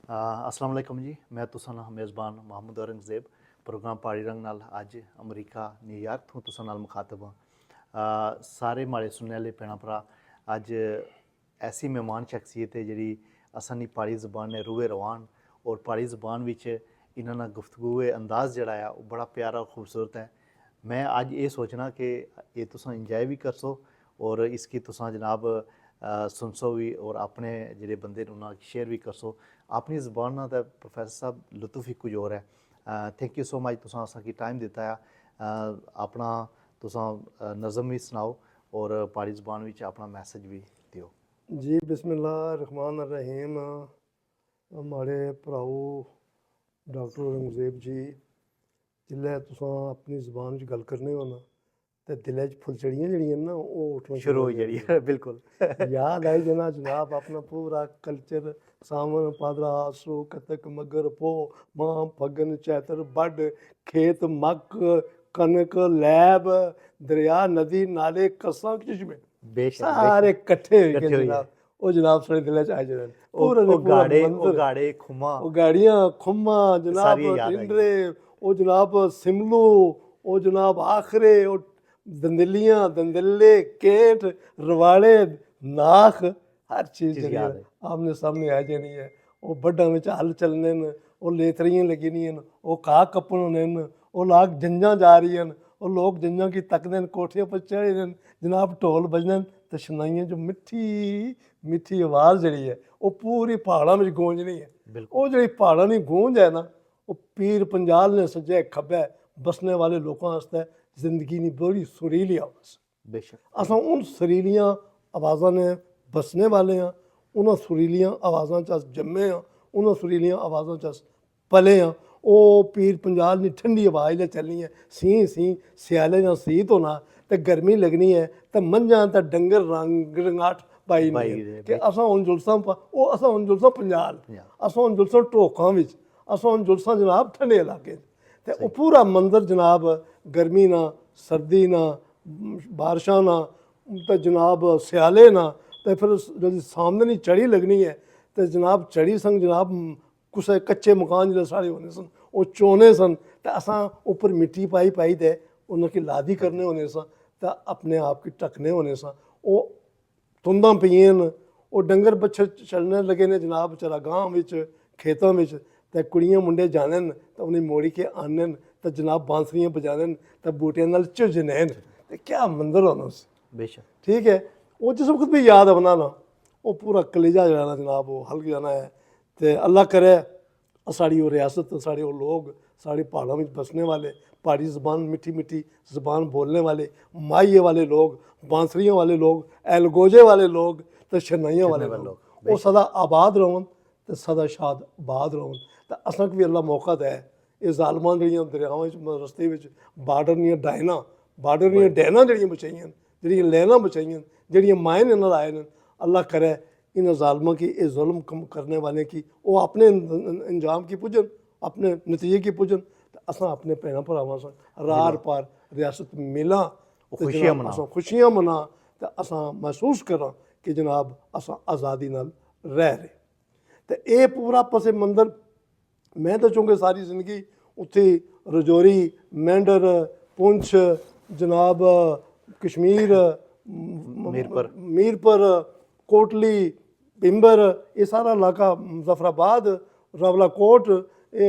अस्सलाम वालेकुम जी। मैं तुसां नाल मेज़बान महमूद औरंगज़ेब प्रोग्राम पहाड़ी रंग नाल अज अमरीका न्यूयॉर्क तो तुसां नाल मुखातब हाँ। सारे माड़े सुनने आह्ले भैणां भरा अज ऐसी मेहमान शख्सियत है जिहड़ी असां दी पहाड़ी ज़बान ने रूहे रवान और पहाड़ी ज़बान विच इन्हां नाल गुफ्तगू अंदाज़ जिहड़ा आ ओह् बड़ा प्यारा और खूबसूरत है। मैं अज ये सोचना कि ये तुसां इंजॉय भी करसो और इसकी तुसां जनाब सुनसो भी और अपने जेह्ड़े बंदे न उन्हां शेयर भी करसो। अपनी ज़बान नाल ते प्रोफैसर साहब लुत्फ ही कुछ होर है। थैंक यू सो मच तुसां असांगी टाइम दित्ता है। अपना तुसां नज़म भी सनाओ और पहाड़ी ज़बान विच अपना मैसेज भी दिओ जी। बिस्मिल्लाह रहमान रहीम। हमारे भराओ डॉक्टर औरंगज़ेब जी, जिल्लै तुसां अपनी ज़बान च गल करने हो ना ते दिलै च फुलझड़ियां जेह्ड़ियां ना ओह् उट्ठना शुरू शुरू हो हो जाइए जांदियां। बिल्कुल याद आई जना जनाब अपना पूरा कल्चर सावन भादरा आसो कतक मगर पो मां फगन चैतर बड खेत मक्क कनक लैब दरिया नदी नाले कस्सां चश्मे बेशक सारे कट्ठे होई गे इकट्ठे होइए जनाब। ओह् जनाब साढ़े दिलै च आई जाने पूरा दे पूरा मंजर। गाड़े खुम्मा ओह् गाड़ियां खुम्मा जनाब सारियां याद आई टिंडरे ओह् जनाब सिमलू ओह् जनाब आखरे ओह् दंदलियां दंदले केंठ रवाड़े नाख हर चीज़ चीज़ जेह्ड़ी याद है आई। आमने सामने आई जानी है। ओह् बड्डां बिच हल चलने न ओह् लेतरियां लग्गी दियां न ओह् घाह् कप्पन होने न ओह् लाग जंजां जा रहियां न ओह् लोग जंजां गी तकदे न कोठियां पर चढ़े दे न जनाब ढोल बजने न ते शनाइयां च मिट्ठी मिट्ठी आवाज़ जेह्ड़ी है ओह् पूरी प्हाड़ां बिच गूंजनी है। बिल्कुल ओह् जेह्ड़ी प्हाड़ां दी गूंज है ना ओह् पीर पंजाल ने सज्जे खब्बै बसने वाले लोकां आस्तै जिंदगी दी बड़ी सुरीली आवाज़। बेशक असां उन सुरीलियां आवाज़ां ने बसने वाले हाँ। उन्हां सुरीलियां आवाज़ां च अस जम्मे हाँ। उन्हां सुरीलियां आवाज़ां च अस पले हाँ। ओह् पीर पंजाल दी ठंडी आवाज़ ने चलनी है। सीं सीं स्याले जां सीत होना ते गर्मी लगनी है ते मंझां ते डंगर रंग रंगाट पाई बाई नियन दे कि असां हुन जुलसां ओह् असां हुन जुलसां पंजाल पंजाब असां हुन जुलसां ढोकां विच असां हुन जुलसां जनाब ठंडे इलाके च ते सही ओह् पूरा मंजर जनाब गर्मी ना सर्दी ना बारिशां ना ते जनाब स्याले ना ते फिर जदूं सामने चढ़ी लगनी है ते जनाब चढ़ी संग जनाब कुसै कच्चे मकान जिसलै साढ़े होने सन ओह् चोने सन ते असां उप्पर मिट्टी पाई पाई ते उनकी लादी करने होने सां ते अपने आप गी ढकने होने सां। ओह् तुंदां पेइयां न ओह् डंगर बच्छे चलने लगे ने जनाब चरागां बिच खेतां बिच ते कुड़ियां मुंडे जाने न ते उ'नेंगी मोड़ी के आने न ते जनाब बांसुरियां बजाने न ते बूटेआं नाल झुंजने न ते क्या मंजर होना उस। बेशक ठीक है। वो जिस वक्त भी याद अपना ना वो पूरा कलेजा जो है ना जनाब वो हल्क जाना है। तो अल्लाह करे साड़ी वो रियासत साढ़े वो लोग साढ़े पहाड़ों में बसने वाले पहाड़ी ज़बान मिठी मिठी ज़बान बोलने वाले माहिए वाले लोग बांसुरियों वाले लोग एलगोजे वाले लोग तो शनाइयाँ वाले वाले लोग लोग, वो सदा आबाद रहन तो सदा शाद आबाद रहन। तो असां भी अल्लाह मौका दे ये जालमान जड़ियां दरियावां रस्ते में बार्डर दियां डायना बार्डर दियां डैना जड़ियां बचाइयां जड़ियां लैना बचाइयां जड़ियां माए ने नाल आए न अल्लाह करे इन जालमां की ये जुल्म करने वाले की वो अपने अंजाम की पुजन अपने नतीजे की पुजन तो असां अपने भैनां भरावां सां रार पार रियासत मिलां तो खुशियां जनाब मनाओ। असां खुशियां मना तो असां महसूस करां कि जनाब असां आज़ादी नाल रह रहे। तो ये पूरा पसे मंजर मैं तो चूंकि सारी जिंदगी उत्थे रजौरी मैंडर पुंछ जनाब कश्मीर मीरपुर कोटली पिंबर ये सारा इलाका मुजफ्फराबाद रावलाकोट ये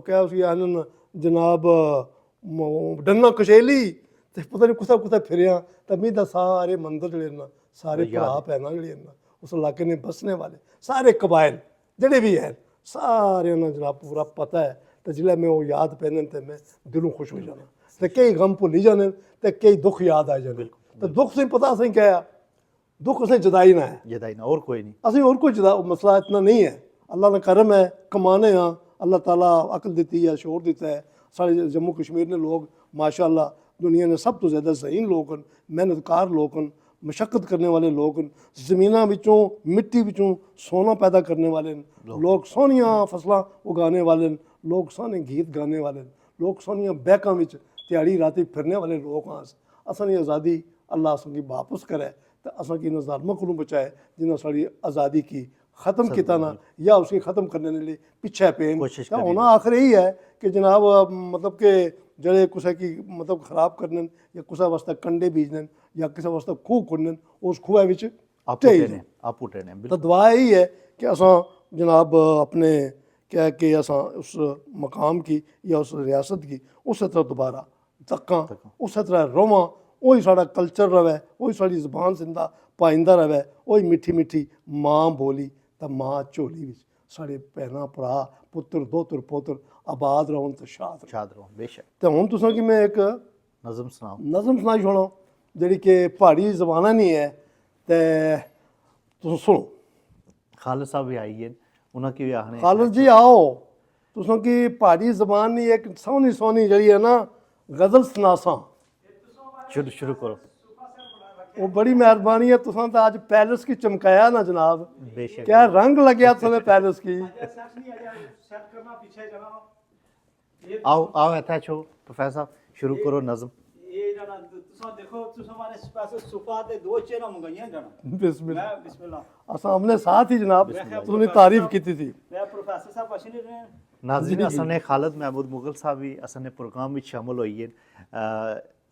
क्या उसी आनन जनाब डन्ना कशेली ते पता नहीं कुत्थै कुत्थै फिरेआ ते मी तां सारे मंदर जेह्ड़े न सारे भ्रा भैनां जेह्ड़े न उस इलाके ने बसने वाले सारे कबायल जेह्ड़े भी हैन सारे ना जनाब पूरा पता है। तो जिसलै मैं वो याद पैने ते मैं दिलों खुश हो जाना ते केईं गम भुल्ली जाने ते केईं दुख याद आ जाने। तो दुख से पता असें क्या है दुख असें जुदाई ना है जदाई ना और कोई नहीं। असें होर कोई जुदा मसला इतना नहीं है। अल्लाह का करम है कमाने हाँ अल्लाह ताला अकल दी है शोर दिता है। साढ़े जम्मू कश्मीर ने लोग माशाअल्लाह दुनिया ने सब तो ज़्यादा ज़हीन लोग न मेहनतकार लोग न मशक्कत करने वाले लोग न ज़मीनां विचों मिट्टी विचों सोना पैदा करने वाले न लोग सोहनियां फसलां उगाने वाले न लोग सोहने गीत गाने वाले न लोग सोहनियां बैकां विच ध्याड़ी राती फिरने वाले लोग हाँ। असां आज़ादी अल्लाह असेंगी वापस करे तो असांगी इन ज़ालमां कोलों बचाए जिन्हें साड़ी आज़ादी की ਖਤਮ ਕੀਤਾ ਨਾ ਜਾਂ ਉਸकी ਖਤਮ ਕਰਨ ਲਈ ਪਿੱਛੇ ਪੈਣ ਕੋਸ਼ਿਸ਼ ਤਾਂ ਕਰਨੀ ਉਹਨਾਂ ਆਖਰ ਇਹੀ ਹੈ ਕਿ ਜਨਾਬ ਮਤਲਬ ਕਿ ਜਿਹੜੇ ਕਿਸੇ ਕੀ ਮਤਲਬ ਖਰਾਬ ਕਰਨ ਜਾਂ ਕਿਸੇ ਵਾਸਤੇ ਕੰਡੇ ਬੀਜਣ ਜਾਂ ਕਿਸੇ ਵਾਸਤੇ ਖੂਹ ਖੁੰਨਣ ਉਸ ਖੂਹ ਵਿੱਚ ਆਪੂ ਟੇਨੇ ਤਾਂ ਦੁਆ ਇਹੀ ਹੈ ਕਿ ਅਸਾਂ ਜਨਾਬ ਆਪਣੇ क्या कि असां उस मकाम की या उस रियासत की उस तरह दोबारा तक्कां उस तरह रोवां वही साढ़ा कल्चर रवै वही साड़ी जबान जिंदा पाइंदा रवै वही मिठी मिठी माँ बोली तो माँ झोली विच साढ़े भैनां भरा पुत्तर दोहतर पोतर आबाद रहन तो शाद रहो बेशक। तो हुण तुसां कि मैं एक नज़म सुनाओ नज़म सुनाई छोड़ो जिहड़ी कि पहाड़ी जबाना नहीं है ते तुस सुनो। खालिद साहब भी आई है उन्होंने की भी आखने खालिद जी आओ तुसों की पहाड़ी जबान नी एक सोहनी सोहनी जड़ी है ना गजल सुनासा शुरू करो। वो बड़ी मेहरबानी है तुसां तो आज पैलेस की चमकाया ना जनाब बेशक क्या रंग लग गया तुम्हें पैलेस की। आओ आओ ऐसा छो प्रोफेसर साहब शुरू करो नज़म। ਇਹ ਜਣਾ ਤੁਸੀਂ ਦੇਖੋ ਤੁਸੀਂ ਮਾਰੇ ਸਪੈਸ਼ਲ ਸੁਫਾ ਤੇ ਦੋ ਚੇਅਰਾਂ ਮੰਗਾਈਆਂ ਜਣਾ बिस्मिल्लाह ਮੈਂ ਬਿਸਮਿਲ੍ਲਾ असा हमने साथ ही जनाब तुमने तारीफ की थी ਮੈਂ ਪ੍ਰੋਫੈਸਰ ਸਾਹਿਬ ਪੁੱਛ ਨਹੀਂ ਰਹੇ नाज़रीन असन ने खालिद महमूद मुगल साहब भी असन ने प्रोग्राम में शामिल होई है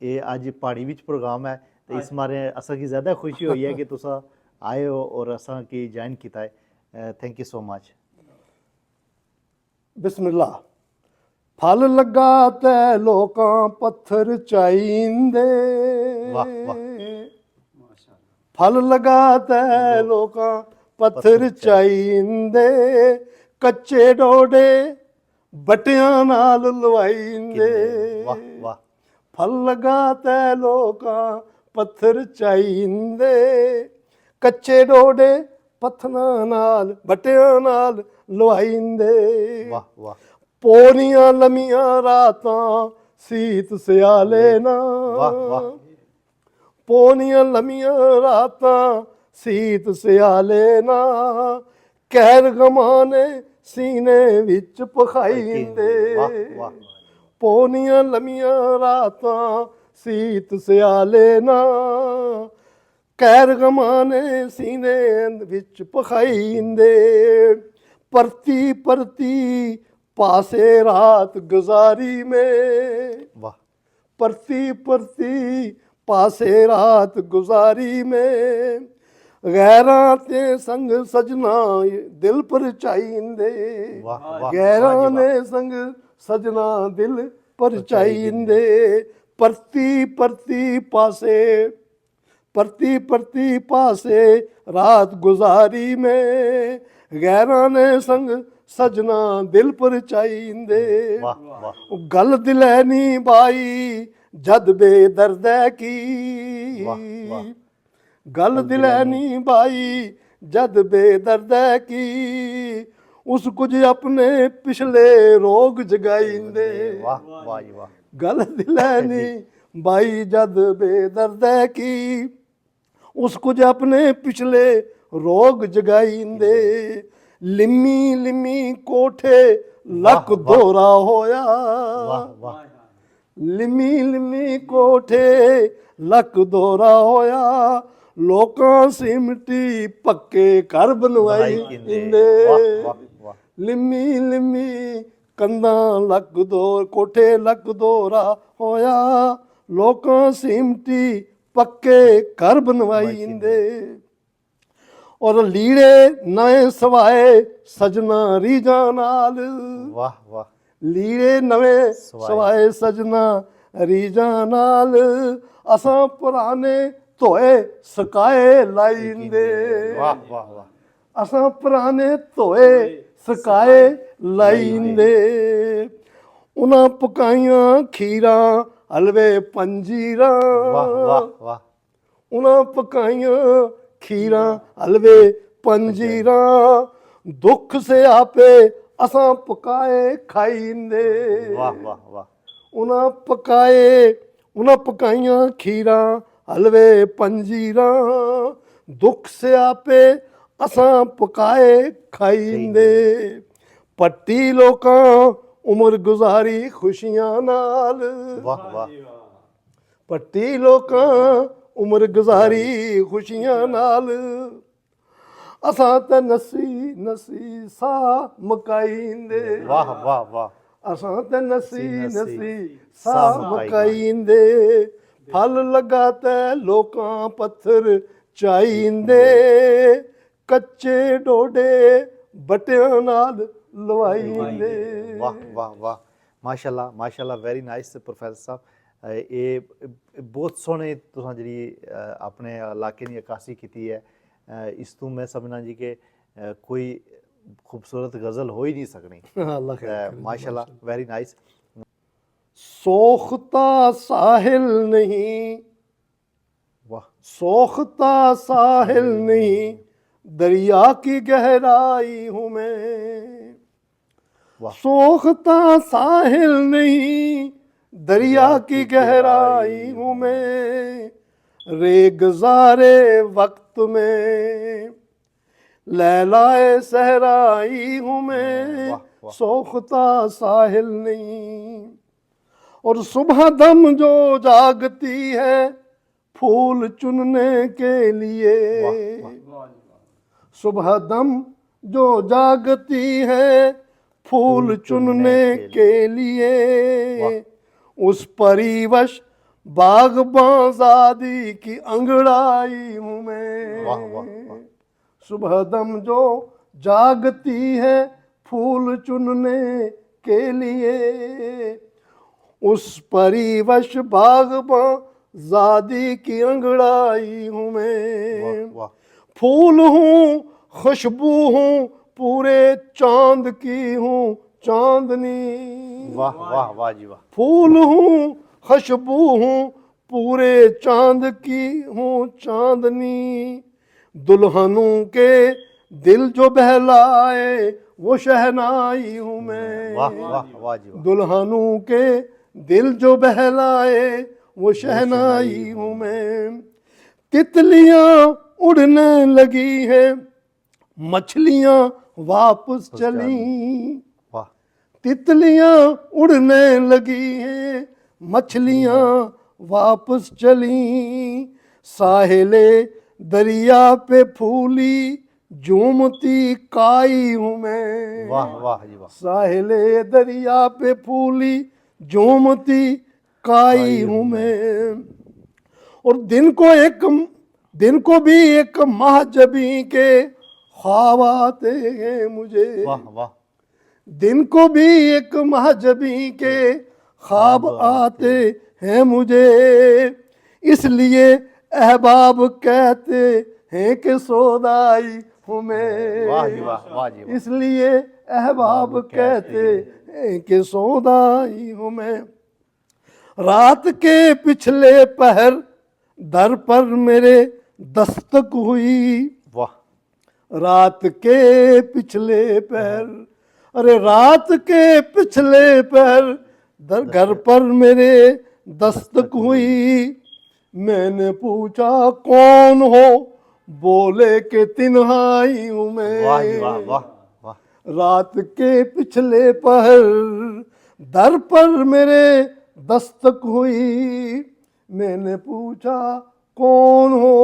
ये अज पहाड़ी विच प्रोग्राम है तो इस मारे असा की ज़्यादा खुशी हुई है कि तुसा आए हो और असा की ज्वाइन किया है। Thank you so much. बिस्मिल्लाह फल लगा ते लोकां पत्थर चाइंदे वाह वाह फल लगा ते लोकां पत्थर चाइंदे कच्चे डोडे बटियां नाल लवाइंदे वाह वाह फल लगा ते लोकां पत्थर चाइंदे कच्चे डोडे पत्थरां नाल बटियां नाल लवाइंदे वाह वाह ਪੌੜੀਆਂ ਲੰਮੀਆਂ ਰਾਤਾਂ ਸੀਤ ਸਿਆਲੇ ਨਾ ਵਾਹ ਵਾਹ ਪੌੜੀਆਂ ਲੰਮੀਆਂ ਰਾਤਾਂ ਸੀਤ ਸਿਆਲੇ ਨਾ ਕਹਿਰ ਗਮਾਂ ਨੇ ਸੀਨੇ ਵਿੱਚ ਪਖਾਈਂਦੇ ਵਾਹ ਵਾਹ ਪੌੜੀਆਂ ਲੰਮੀਆਂ ਰਾਤਾਂ ਸੀਤ ਸਿਆਲੇ ਨਾ ਕਹਿਰ ਗਮਾਂ ਨੇ ਸੀਨੇ ਵਿੱਚ ਪਖਾਈਂਦੇ परती परती पासे रात गुजारी में वाह परती परती पासे रात गुजारी में गैरां ते संग सजना दिल पर चाइंदे वाह वाह गैरां ने संग सजना दिल पर चाइंदे परती परती पासे परती परती पासे रात गुजारी में गैरां ने संग सजना दिल पर चाइंदे वाह वाह गल दिलैनी बाई जद बेदर्दै की वाह, वाह। गल दिलैनी बाई जद बेदर्दै की उस कुछ अपने पिछले रोग जगाइंदे वाह वाह जी वाह गल दिलैनी बाई जद बेदर्दै की उस कुछ अपने पिछले रोग जगाइंदे लिम्मी लिम्मी कोठे लक वाह, वाह। दोरा होया वाह वाह लिम्मी लिम्मी कोठे लक दोरा होया लोकां सिमटी पक्के घर बनवाई इंदे वाह वाह वाह लिम्मी लिम्मी कंधा लक दो कोठे लक दोरा होया लोकां सिमटी पक्के घर बनवाई इंदे और लीड़े नए सवाए सजना रीजा नाल वाह वाह लीड़े नवे सवाए सजना रीजा नाल असां पुराने धोए सकाए लाइंदे वाह वाह वाह असां पुराने धोए सकाए लाइंदे उन्हां पकाइयां खीरां हलवे पंजीरां वाह वाह वाह उन्हां पकाइयां खीरां हलवे पंजीरां दुख से आपे असां पकाए खाइंदे वाह वाह वाह उन्हां पकाइयां खीरां हलवे पंजीरां दुख से आपे असां पकाए खाइंदे पट्टी लोकां उम्र गुजारी खुशियां नाल वाह वाह पट्टी लोकां उम्र गुजारी खुशियां नाल असां त नसी नसी सा मकाईंदे वाह वाह वाह असां त नसी नसी नसी सा सा मकाईंदे। मकाईंदे फल लगा ते लोकां पत्थर चाईंदे कच्चे डोडे बटियां नाल लवाईंदे वाह वाह वाह माशाल्लाह वेरी नाइस प्रोफेसर साहब ਇਹ ਬਹੁਤ ਸੋਹਣੇ ਤੁਸੀਂ ਜਿਹੜੀ ਆਪਣੇ ਇਲਾਕੇ ਦੀ ਅਕਾਸੀ ਕੀਤੀ ਹੈ ਇਸ ਤੋਂ ਮੈਂ ਸਮਝਣਾ ਜੀ ਕਿ ਕੋਈ ਖੂਬਸੂਰਤ ਗਜ਼ਲ ਹੋ ਹੀ ਨਹੀਂ ਸਕਣੀ अल्लाह खैर माशाल्लाह वेरी नाइस सोखता साहिल नहीं वाह सोखता साहिल नहीं दरिया की गहराई हूँ मैं वाह सोखता साहिल नहीं दरिया की गहराई हूँ मैं रेगज़ारे वक्त में लैलाए सहराई हूँ मैं वाह, वाह। सोखता साहिल नहीं और सुबह दम जो जागती है फूल चुनने के लिए सुबह दम जो जागती है फूल चुनने के लिए उस परिवश बागबाजादी की अंगड़ाई हूँ मैं वाह वाह वाह सुबह दम जो जागती है फूल चुनने के लिए उस परिवश बागबाजादी की अंगड़ाई हूँ मैं वाह फूल हूँ खुशबू हूँ पूरे चांद की हूँ चांदनी वाह वाह वाह जी वाह फूल हूँ खुशबू हूँ पूरे चांद की हूँ चांदनी दुल्हनों के दिल जो बहलाए वो शहनाई हूँ मैं वाह वाह वाह जी वाह दुल्हनों के दिल जो बहलाए वो शहनाई हूँ मैं तितलियाँ उड़ने लगी है मछलियाँ वापस चली वाह तितलियाँ उड़ने लगी हैं मछलियाँ वापस चली साहिले दरिया पे फूली झूमती काई हूँ मैं वाह वाह जी वाह साहिले दरिया पे फूली झूमती काई हूँ मैं और दिन को भी एक महजबी के ख्वाब आते हैं मुझे वाह वाह दिन को भी एक महजबी के ख्वाब आते हैं मुझे इसलिए अहबाब कहते हैं कि सौदाई हूँ मैं वाह जी वाह वाह जी वाह इसलिए अहबाब कहते हैं कि सौदाई हूँ मैं रात के पिछले पहर दर पर मेरे दस्तक हुई वाह रात के पिछले पहर अरे रात के पिछले पहर घर पर मेरे दस्तक हुई मैंने पूछा कौन हो बोले के तिन्हाई हूँ वाह जी वाह मैं वाह वाह रात के पिछले पहर दर पर मेरे दस्तक हुई मैंने पूछा कौन हो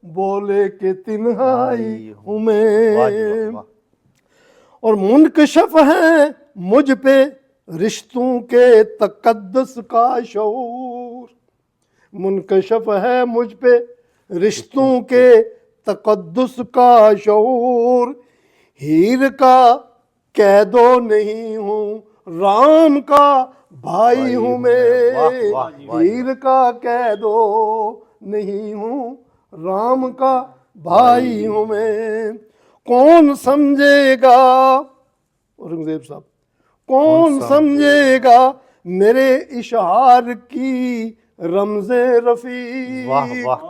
बोले के तिन्हाई हूँ वाह जी मैं वाह वाह और मुनकशफ है मुझ पे रिश्तों के तकद्दस का शऊर मुनकशफ है मुझ पे रिश्तों के तकद्दुस का शऊर हीर का कैदो नहीं हूँ राम का भाई हूँ वाह, मैं वाह, वाह। हीर का कैदो नहीं हूँ राम का भाई हूँ मैं कौन समझेगा औरंगजेब साहब कौन समझेगा मेरे इशार की रमज़े रफ़ी वाह वाह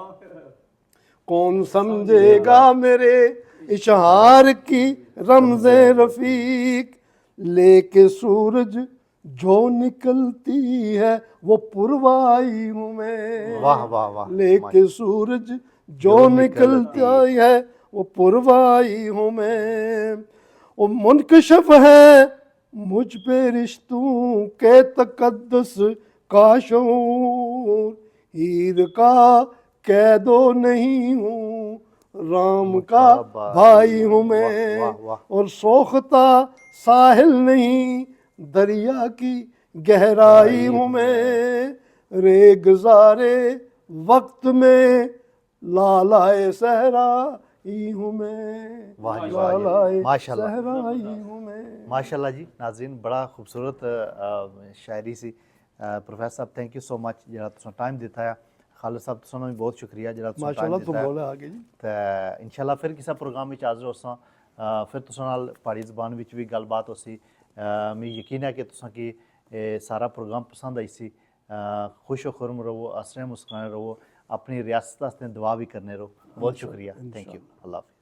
कौन समझेगा मेरे इशार की रमज़े रफ़ीक लेके सूरज जो निकलती है वो पुरवाई हूँ मैं वाह वाह वाह लेके सूरज जो निकलता है वो पुरवाई हूँ मैं वो मुनकशफ है मुझ पे रिश्तों के तकद्दुस का शऊर हीर का कैदो नहीं हूँ राम का मुताबा, भाई हूँ वाह, मैं, वाह, वाह। और सोखता साहिल नहीं, दरिया की गहराई हूँ मैं, रे गुजारे वक्त में लालाए सहराई हूँ मैं, वाह जी, वाह जी, लालाए माशाल्लाह। सहराई हूँ मैं। माशाल्लाह जी नाज़रीन, बड़ा खूबसूरत शायरी सी। प्रोफेसर साहब थैंक यू सो मच जेह्ड़ा तुसें टाइम दित्ता है। खालिद साहब तुसें भी बहुत शुक्रिया जेह्ड़ा तुसें टाइम माशाल्लाह तुम दित्ता है। बोले आगे जी। ते इंशाल्लाह फिर किसी प्रोग्राम में हाजिर होसां, फिर तुसें नाल प्हाड़ी ज़बान विच भी गल्लबात होसी। मिगी यकीन है कि तुसें कि एह् सारा प्रोग्राम पसंद आई सी। खुश खुर्म रवो, हसने मुस्कराने रवो, अपनी रियासत आस्तै दुआ भी करने रहो। बहुत शुक्रिया, थैंक यू, अल्लाह हाफिज़।